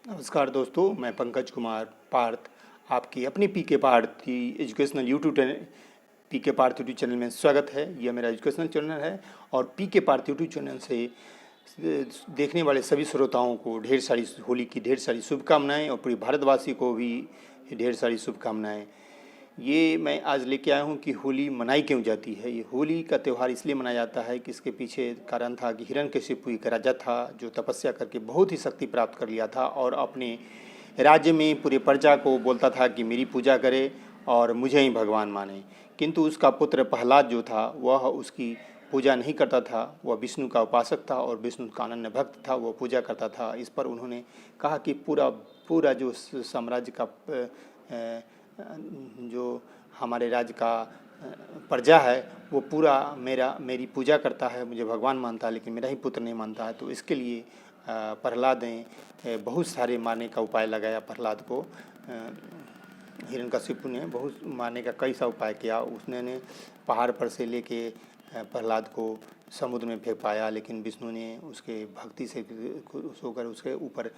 नमस्कार दोस्तों, मैं पंकज कुमार पार्थ आपकी अपनी पीके पार्थ एजुकेशनल यूट्यूब पीके पार्थ यूट्यूब चैनल में स्वागत है। यह मेरा एजुकेशनल चैनल है और पीके पार्थ यूट्यूब चैनल से देखने वाले सभी श्रोताओं को ढेर सारी होली की ढेर सारी शुभकामनाएं और पूरी भारतवासी को भी ढेर सारी शुभकामनाएं। ये मैं आज लेके आया हूँ कि होली मनाई क्यों जाती है। ये होली का त्यौहार इसलिए मनाया जाता है कि इसके पीछे कारण था कि हिरण्यकशिपु एक राजा था जो तपस्या करके बहुत ही शक्ति प्राप्त कर लिया था और अपने राज्य में पूरे प्रजा को बोलता था कि मेरी पूजा करे और मुझे ही भगवान माने। किंतु उसका पुत्र प्रहलाद जो था वह उसकी पूजा नहीं करता था, वह विष्णु का उपासक था और विष्णु का अनन्य भक्त था, वह पूजा करता था। इस पर उन्होंने कहा कि पूरा जो साम्राज्य का जो हमारे राज्य का प्रजा है वो पूरा मेरी पूजा करता है, मुझे भगवान मानता है, लेकिन मेरा ही पुत्र नहीं मानता है। तो इसके लिए प्रहलाद ने बहुत सारे मारने का उपाय लगाया। प्रहलाद को हिरण्यकशिपु ने बहुत मारने का कई सा उपाय किया। उसने पहाड़ पर से लेके प्रहलाद को समुद्र में फेंक पाया, लेकिन विष्णु ने उसके भक्ति से खुश होकर उसके ऊपर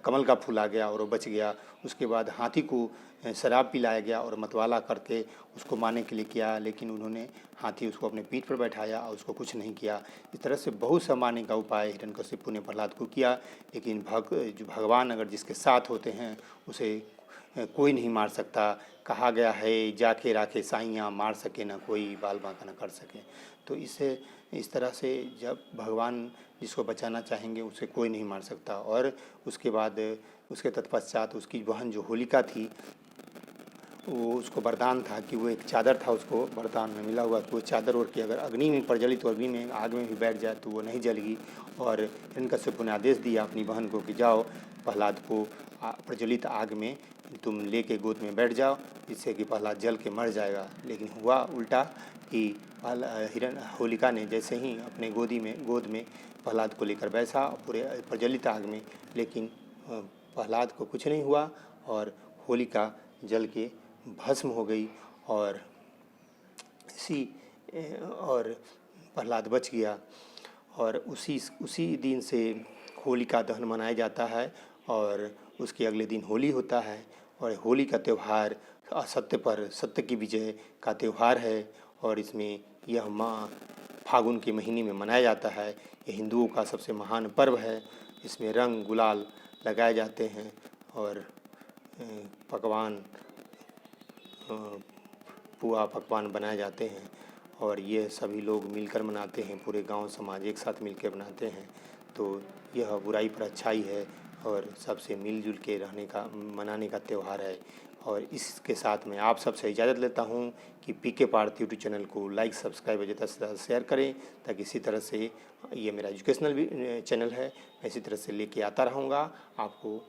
कमल का फूल आ गया और वो बच गया। उसके बाद हाथी को शराब पिलाया गया और मतवाला करके उसको मारने के लिए किया, लेकिन उन्होंने हाथी उसको अपने पीठ पर बैठाया और उसको कुछ नहीं किया। इस तरह से बहुत सा मारने का उपाय हिरण्यकशिपु ने प्रहलाद को किया, लेकिन जो भगवान अगर जिसके साथ होते हैं उसे कोई नहीं मार सकता। कहा गया है जाके राखे साइयाँ, मार सके ना कोई, बाल बांका न कर सके। तो इस तरह से जब भगवान जिसको बचाना चाहेंगे उसे कोई नहीं मार सकता। और उसके बाद उसके तत्पश्चात उसकी बहन जो होलिका थी, वो उसको वरदान था कि वो एक चादर था, उसको वरदान में मिला हुआ कि वो चादर ओढ़ के अगर अग्नि में प्रज्वलित तो अग्नि में आग में भी बैठ जाए तो वो नहीं जलेगी। और हिरण्यकशिपु ने आदेश दिया अपनी बहन को कि जाओ प्रहलाद को प्रज्वलित आग में तुम लेके गोद में बैठ जाओ, जिससे कि प्रहलाद जल के मर जाएगा। लेकिन हुआ उल्टा कि होलिका ने जैसे ही अपने गोद में प्रहलाद को लेकर बैठा पूरे प्रज्वलित आग में, लेकिन प्रहलाद को कुछ नहीं हुआ और होलिका जल के भस्म हो गई और प्रहलाद बच गया। और उसी दिन से होलिका दहन मनाया जाता है और उसके अगले दिन होली होता है। और होली का त्यौहार असत्य पर सत्य की विजय का त्यौहार है और इसमें यह माह फागुन के महीने में मनाया जाता है। यह हिंदुओं का सबसे महान पर्व है। इसमें रंग गुलाल लगाए जाते हैं और पकवान पुआ पकवान बनाए जाते हैं और ये सभी लोग मिलकर मनाते हैं, पूरे गांव समाज एक साथ मिलकर मनाते हैं। तो यह बुराई पर अच्छाई है और सबसे मिलजुल के मनाने का त्यौहार है। और इसके साथ में आप सबसे इजाज़त लेता हूं कि पीके पार्थ यूट्यूब चैनल को लाइक सब्सक्राइब और ज़्यादा से ज़्यादा शेयर करें, ताकि इसी तरह से ये मेरा एजुकेशनल भी चैनल है, मैं इसी तरह से लेके आता रहूँगा आपको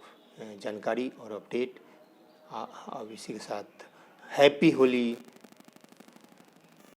जानकारी और अपडेट। अब इसी के साथ हैप्पी होली।